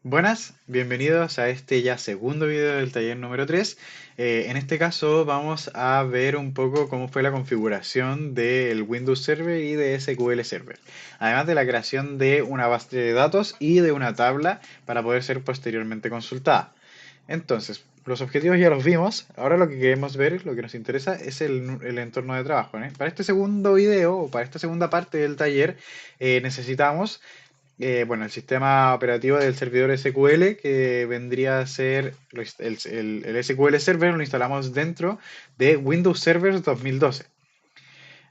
Buenas, bienvenidos a este ya segundo video del taller número 3. En este caso vamos a ver un poco cómo fue la configuración del Windows Server y de SQL Server, además de la creación de una base de datos y de una tabla para poder ser posteriormente consultada. Entonces, los objetivos ya los vimos, ahora lo que queremos ver, lo que nos interesa es el entorno de trabajo, ¿eh? Para este segundo video o para esta segunda parte del taller necesitamos bueno, el sistema operativo del servidor SQL, que vendría a ser el SQL Server, lo instalamos dentro de Windows Server 2012.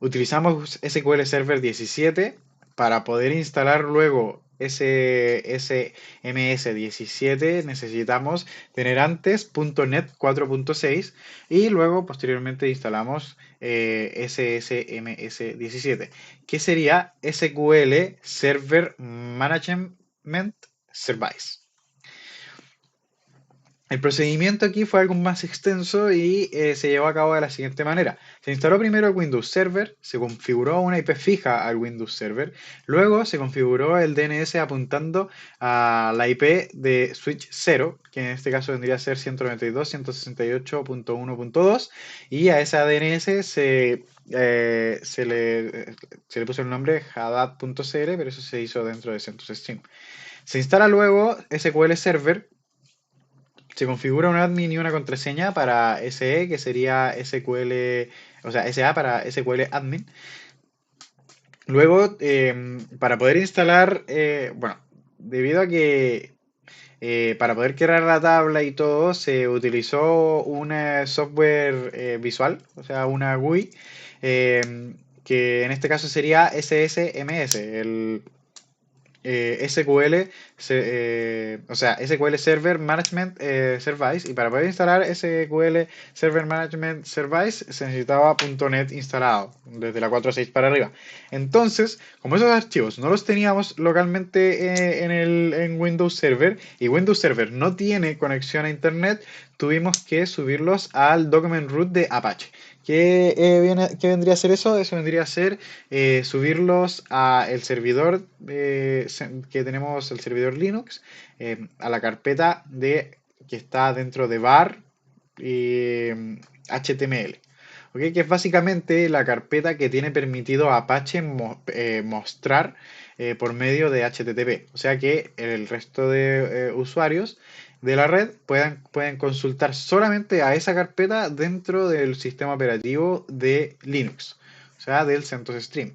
Utilizamos SQL Server 17 para poder instalar luego SMS 17. Necesitamos tener antes .NET 4.6 y luego posteriormente instalamos SSMS 17, que sería SQL Server Management Service. El procedimiento aquí fue algo más extenso y se llevó a cabo de la siguiente manera. Se instaló primero el Windows Server, se configuró una IP fija al Windows Server, luego se configuró el DNS apuntando a la IP de switch 0, que en este caso vendría a ser 192.168.1.2, y a esa DNS se le puso el nombre haddad.cl, pero eso se hizo dentro de CentOS Stream. Se instala luego SQL Server. Se configura un admin y una contraseña para SE, que sería SQL, o sea, SA para SQL admin. Luego, para poder instalar, bueno, debido a que para poder crear la tabla y todo, se utilizó un software visual, o sea, una GUI, que en este caso sería SSMS, el SQL, o sea, SQL Server Management Service, y para poder instalar SQL Server Management Service se necesitaba .NET instalado desde la 4.6 para arriba. Entonces, como esos archivos no los teníamos localmente en Windows Server y Windows Server no tiene conexión a Internet, tuvimos que subirlos al document root de Apache. ¿Qué vendría a ser eso? Eso vendría a ser subirlos a el servidor que tenemos, el servidor Linux, a la carpeta que está dentro de var y HTML. ¿Ok? Que es básicamente la carpeta que tiene permitido a Apache mostrar por medio de HTTP. O sea que el resto de usuarios de la red pueden consultar solamente a esa carpeta dentro del sistema operativo de Linux, o sea, del CentOS Stream.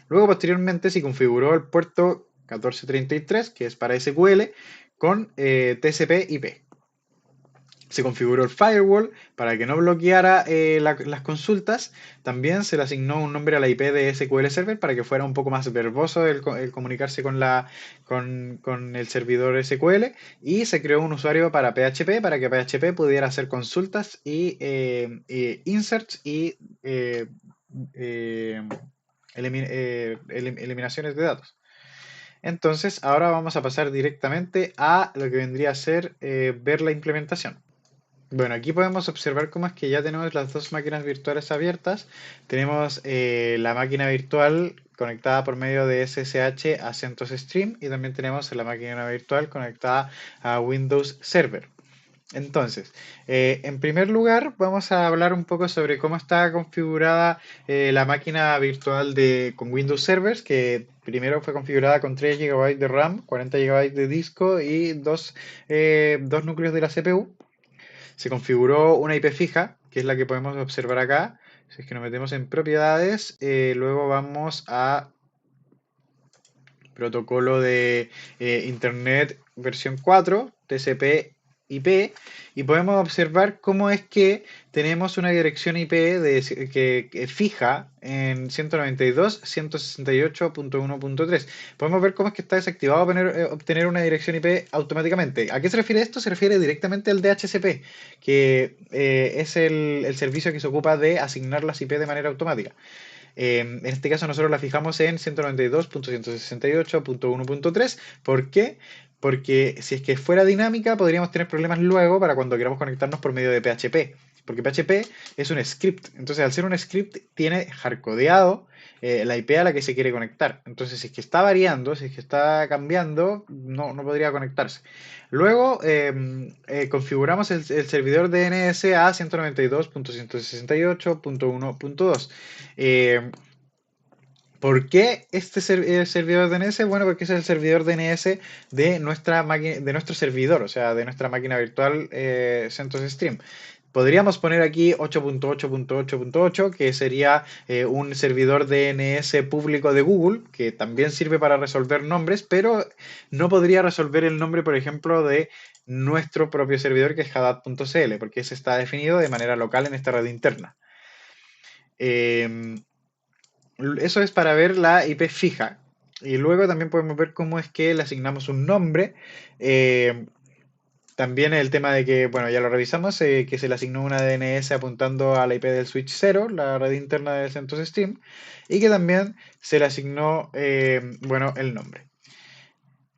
Luego, posteriormente, se configuró el puerto 1433, que es para SQL, con TCP/IP. Se configuró el firewall para que no bloqueara las consultas. También se le asignó un nombre a la IP de SQL Server para que fuera un poco más verboso el comunicarse con el servidor SQL. Y se creó un usuario para PHP para que PHP pudiera hacer consultas y inserts y eh, eliminaciones de datos. Entonces, ahora vamos a pasar directamente a lo que vendría a ser ver la implementación. Bueno, aquí podemos observar cómo es que ya tenemos las dos máquinas virtuales abiertas. Tenemos la máquina virtual conectada por medio de SSH a CentOS Stream y también tenemos la máquina virtual conectada a Windows Server. Entonces, en primer lugar, vamos a hablar un poco sobre cómo está configurada la máquina virtual con Windows Servers, que primero fue configurada con 3 GB de RAM, 40 GB de disco y dos núcleos de la CPU. Se configuró una IP fija, que es la que podemos observar acá. Si es que nos metemos en propiedades, luego vamos a protocolo de Internet versión 4, TCP/IP, y podemos observar cómo es que tenemos una dirección IP que fija en 192.168.1.3. Podemos ver cómo es que está desactivado obtener una dirección IP automáticamente. ¿A qué se refiere esto? Se refiere directamente al DHCP, que es el servicio que se ocupa de asignar las IP de manera automática. En este caso nosotros la fijamos en 192.168.1.3. ¿Por qué? Porque si es que fuera dinámica podríamos tener problemas luego para cuando queramos conectarnos por medio de PHP. porque PHP es un script. Entonces, al ser un script, tiene hardcodeado la IP a la que se quiere conectar. Entonces, si es que está variando, si es que está cambiando, no podría conectarse. Luego, configuramos el servidor DNS a 192.168.1.2. ¿Por qué este servidor DNS? Bueno, porque es el servidor DNS de nuestra máquina, de nuestro servidor, o sea, de nuestra máquina virtual CentOS Stream. Podríamos poner aquí 8.8.8.8, que sería un servidor DNS público de Google, que también sirve para resolver nombres, pero no podría resolver el nombre, por ejemplo, de nuestro propio servidor, que es haddad.cl, porque ese está definido de manera local en esta red interna. Eso es para ver la IP fija. Y luego también podemos ver cómo es que le asignamos un nombre. Eh, También el tema de que, bueno, ya lo revisamos, que se le asignó una DNS apuntando a la IP del switch 0, la red interna del CentOS Stream, y que también se le asignó, bueno, el nombre.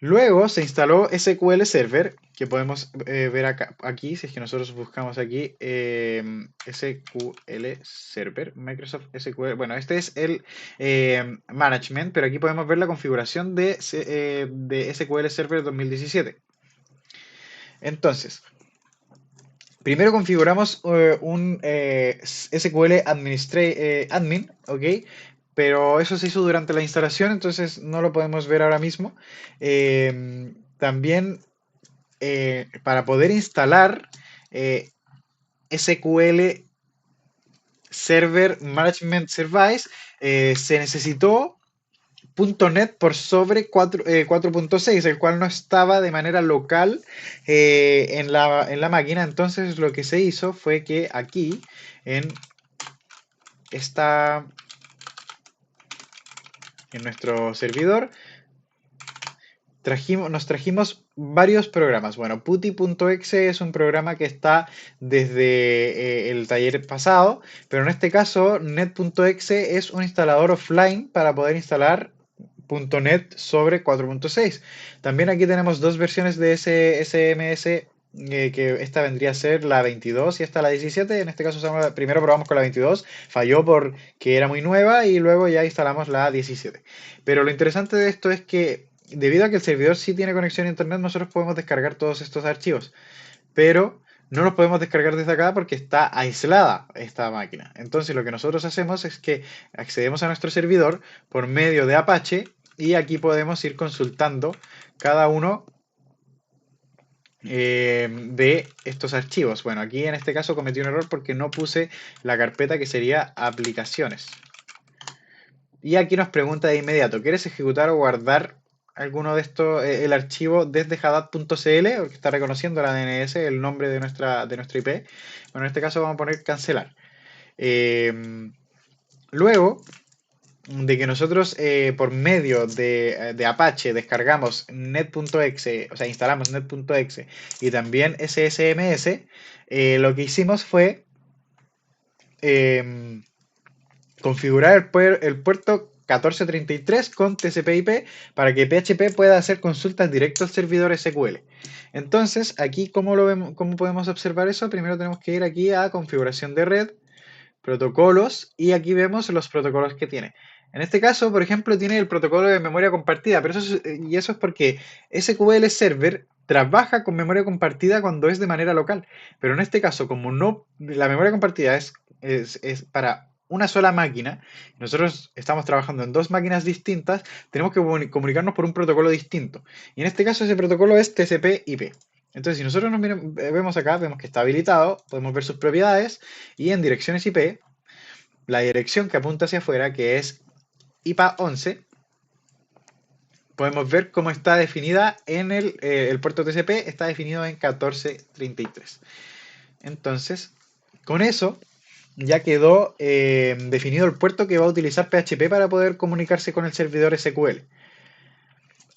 Luego se instaló SQL Server, que podemos ver acá, aquí, si es que nosotros buscamos aquí SQL Server, Microsoft SQL. Bueno, este es el management, pero aquí podemos ver la configuración de SQL Server 2017. Entonces, primero configuramos un SQL Admin, ¿ok? Pero eso se hizo durante la instalación, entonces no lo podemos ver ahora mismo. También para poder instalar SQL Server Management Service se necesitó .NET por sobre 4.6, el cual no estaba de manera local en la máquina. Entonces lo que se hizo fue que aquí en esta en nuestro servidor nos trajimos varios programas. Bueno, putty.exe es un programa que está desde el taller pasado, pero en este caso net.exe es un instalador offline para poder instalar .NET sobre 4.6. También aquí tenemos dos versiones de ese SMS, que esta vendría a ser la 22 y esta la 17. En este caso primero probamos con la 22, falló porque era muy nueva y luego ya instalamos la 17. Pero lo interesante de esto es que debido a que el servidor sí tiene conexión a internet, nosotros podemos descargar todos estos archivos, pero no los podemos descargar desde acá porque está aislada esta máquina. Entonces lo que nosotros hacemos es que accedemos a nuestro servidor por medio de Apache y aquí podemos ir consultando cada uno de estos archivos. Bueno, aquí en este caso cometí un error porque no puse la carpeta que sería aplicaciones. Y aquí nos pregunta de inmediato, ¿quieres ejecutar o guardar alguno de estos, el archivo desde haddad.cl? Porque está reconociendo la DNS, el nombre de nuestra IP. Bueno, en este caso vamos a poner cancelar. Luego de que nosotros por medio de Apache descargamos net.exe, o sea, instalamos net.exe y también SSMS, lo que hicimos fue eh, configurar el puerto 1433 con TCP/IP para que PHP pueda hacer consultas directas al servidor SQL. Entonces, aquí, ¿cómo podemos observar eso? Primero tenemos que ir aquí a configuración de red, protocolos, y aquí vemos los protocolos que tiene. En este caso, por ejemplo, tiene el protocolo de memoria compartida, pero eso es porque SQL Server trabaja con memoria compartida cuando es de manera local. Pero en este caso, como no, la memoria compartida es para una sola máquina, nosotros estamos trabajando en dos máquinas distintas, tenemos que comunicarnos por un protocolo distinto. Y en este caso ese protocolo es TCP/IP. Entonces, si nosotros vemos acá, vemos que está habilitado, podemos ver sus propiedades y en direcciones IP, la dirección que apunta hacia afuera, que es IPA 11, podemos ver cómo está definida en el puerto TCP, está definido en 1433. Entonces, con eso ya quedó definido el puerto que va a utilizar PHP para poder comunicarse con el servidor SQL.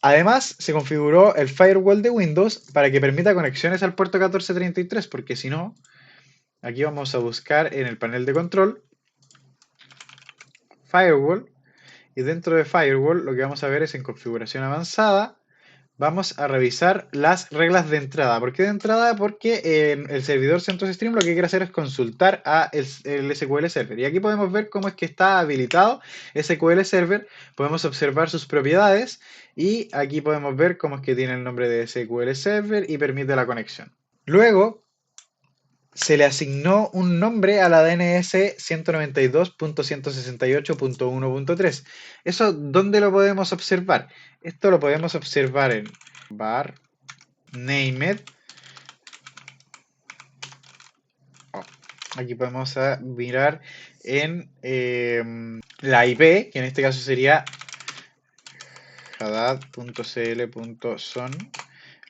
Además, se configuró el firewall de Windows para que permita conexiones al puerto 1433, porque si no, aquí vamos a buscar en el panel de control, firewall, y dentro de firewall lo que vamos a ver es en configuración avanzada, vamos a revisar las reglas de entrada. ¿Por qué de entrada? Porque el servidor CentOS Stream lo que quiere hacer es consultar a el SQL Server. Y aquí podemos ver cómo es que está habilitado SQL Server. Podemos observar sus propiedades y aquí podemos ver cómo es que tiene el nombre de SQL Server y permite la conexión. Luego, se le asignó un nombre a la DNS 192.168.1.3. ¿Eso dónde lo podemos observar? Esto lo podemos observar en var named. Oh, aquí podemos mirar en la IP, que en este caso sería haddad.cl.son.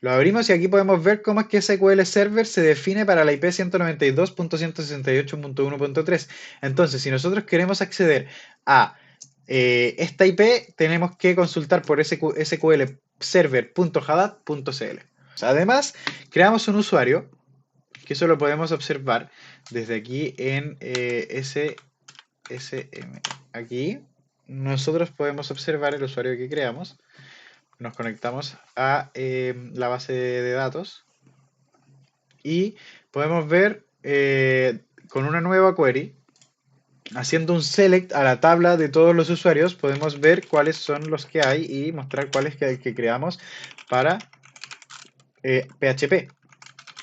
Lo abrimos y aquí podemos ver cómo es que SQL Server se define para la IP 192.168.1.3. Entonces, si nosotros queremos acceder a esta IP, tenemos que consultar por SQL Server.haddad.cl. Además, creamos un usuario, que eso lo podemos observar desde aquí en SSM. Aquí nosotros podemos observar el usuario que creamos. Nos conectamos a la base de datos y podemos ver con una nueva query, haciendo un select a la tabla de todos los usuarios, podemos ver cuáles son los que hay y mostrar cuáles que creamos para PHP,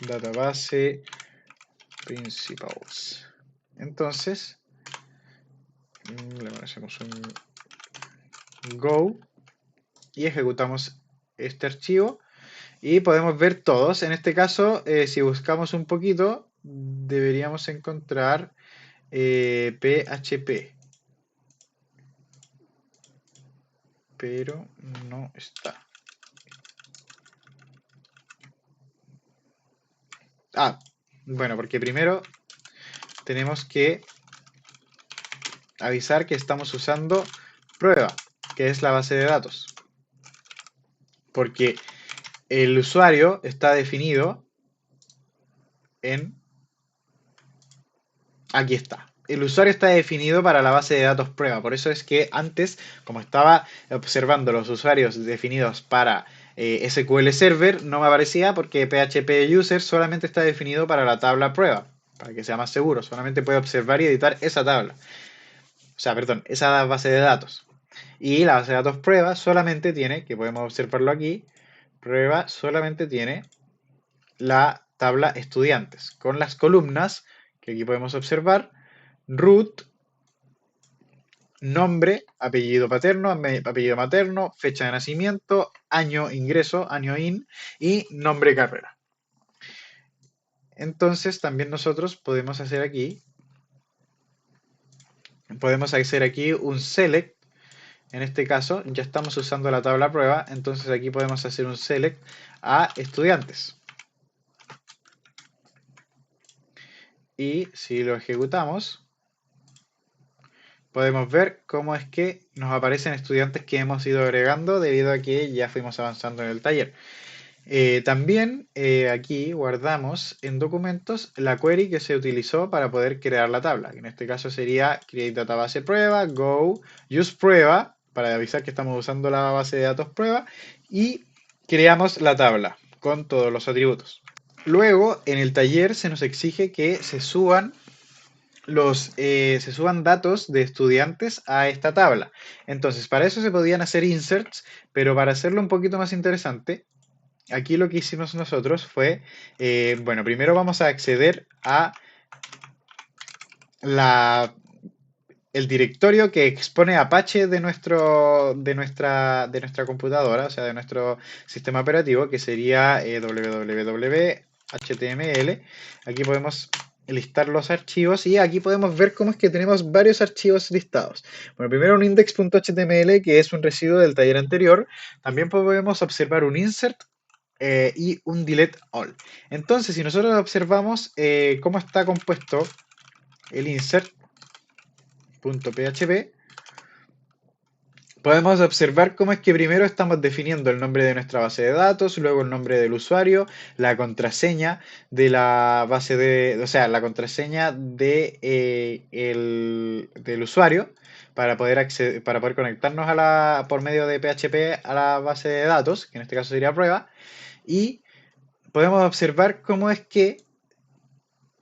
database principals. Entonces, le hacemos un go y ejecutamos este archivo. Y podemos ver todos. En este caso, si buscamos un poquito, deberíamos encontrar PHP. Pero no está. Ah, bueno, porque primero tenemos que avisar que estamos usando prueba, que es la base de datos. Porque el usuario está definido en... Aquí está. El usuario está definido para la base de datos prueba. Por eso es que antes, como estaba observando los usuarios definidos para SQL Server, no me aparecía porque PHP User solamente está definido para la tabla prueba. Para que sea más seguro. Solamente puede observar y editar esa tabla. O sea, perdón, esa base de datos. Y la base de datos prueba solamente tiene, que podemos observarlo aquí, prueba solamente tiene la tabla estudiantes. Con las columnas, que aquí podemos observar, root, nombre, apellido paterno, apellido materno, fecha de nacimiento, año ingreso, año in y nombre carrera. Entonces también nosotros podemos hacer aquí un select. En este caso ya estamos usando la tabla prueba, entonces aquí podemos hacer un select a estudiantes. Y si lo ejecutamos, podemos ver cómo es que nos aparecen estudiantes que hemos ido agregando debido a que ya fuimos avanzando en el taller. También aquí guardamos en documentos la query que se utilizó para poder crear la tabla. En este caso sería create database prueba, go, use prueba, para avisar que estamos usando la base de datos prueba, y creamos la tabla con todos los atributos. Luego, en el taller se nos exige que se suban datos de estudiantes a esta tabla. Entonces, para eso se podían hacer inserts, pero para hacerlo un poquito más interesante, aquí lo que hicimos nosotros fue, bueno, primero vamos a acceder a el directorio que expone Apache de nuestra computadora, o sea, de nuestro sistema operativo, que sería www.html. Aquí podemos listar los archivos y aquí podemos ver cómo es que tenemos varios archivos listados. Bueno, primero un index.html, que es un residuo del taller anterior. También podemos observar un insert y un delete all. Entonces, si nosotros observamos cómo está compuesto el insert.php, podemos observar cómo es que primero estamos definiendo el nombre de nuestra base de datos, luego el nombre del usuario, la contraseña de la base o sea, la contraseña del usuario. para poder conectarnos por medio de PHP a la base de datos, que en este caso sería prueba, y podemos observar cómo es que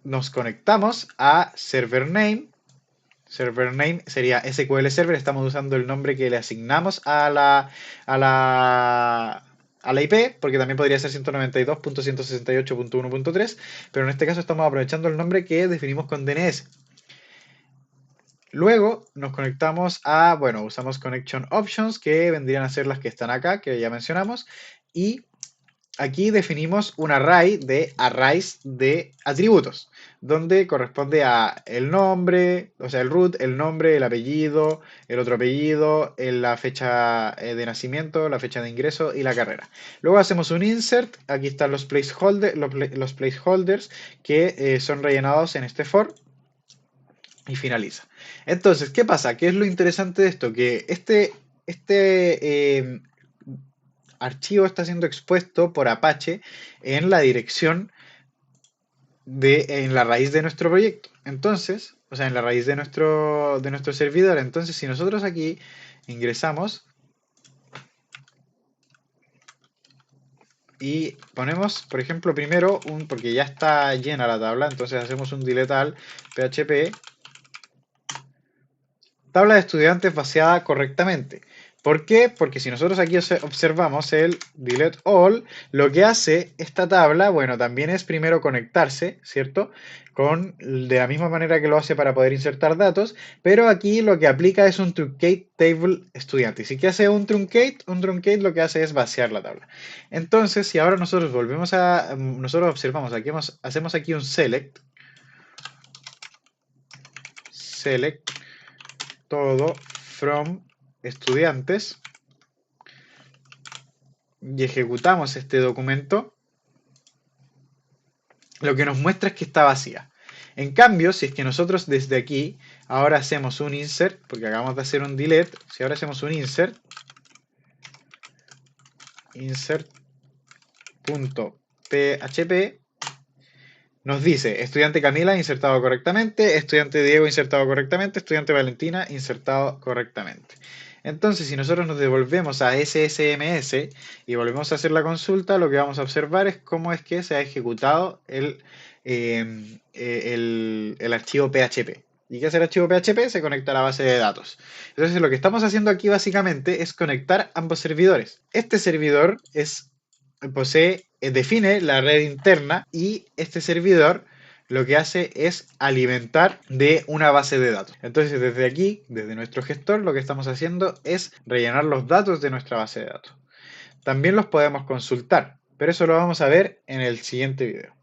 nos conectamos a server name. Server name sería SQL Server, estamos usando el nombre que le asignamos a la, a la IP, porque también podría ser 192.168.1.3, pero en este caso estamos aprovechando el nombre que definimos con DNS. Luego nos conectamos a, bueno, usamos Connection Options, que vendrían a ser las que están acá, que ya mencionamos, y aquí definimos un array de arrays de atributos, donde corresponde a el nombre, o sea, el root, el nombre, el apellido, el otro apellido, la fecha de nacimiento, la fecha de ingreso y la carrera. Luego hacemos un insert, aquí están los placeholders que son rellenados en este for y finaliza. Entonces, ¿qué pasa? ¿Qué es lo interesante de esto? Que este archivo está siendo expuesto por Apache en la dirección en la raíz de nuestro proyecto. Entonces, o sea, en la raíz de nuestro servidor. Entonces, si nosotros aquí ingresamos y ponemos, por ejemplo, primero porque ya está llena la tabla, entonces hacemos un delete al php tabla de estudiantes vaciada correctamente. ¿Por qué? Porque si nosotros aquí observamos el delete all, lo que hace esta tabla, bueno, también es primero conectarse, ¿cierto? De la misma manera que lo hace para poder insertar datos, pero aquí lo que aplica es un truncate table estudiante. ¿Y si qué hace un truncate? Un truncate lo que hace es vaciar la tabla. Entonces, si ahora nosotros nosotros observamos, aquí hacemos aquí un select todo from estudiantes y ejecutamos este documento, lo que nos muestra es que está vacía. En cambio, si es que nosotros desde aquí ahora hacemos un insert, porque acabamos de hacer un delete, si ahora hacemos un insert.php, nos dice estudiante Camila insertado correctamente, estudiante Diego insertado correctamente, estudiante Valentina insertado correctamente. Entonces, si nosotros nos devolvemos a SSMS y volvemos a hacer la consulta, lo que vamos a observar es cómo es que se ha ejecutado el archivo PHP. ¿Y qué hace el archivo PHP? Se conecta a la base de datos. Entonces, lo que estamos haciendo aquí básicamente es conectar ambos servidores. Este servidor define la red interna y este servidor lo que hace es alimentar de una base de datos. Entonces desde aquí, desde nuestro gestor, lo que estamos haciendo es rellenar los datos de nuestra base de datos. También los podemos consultar, pero eso lo vamos a ver en el siguiente video.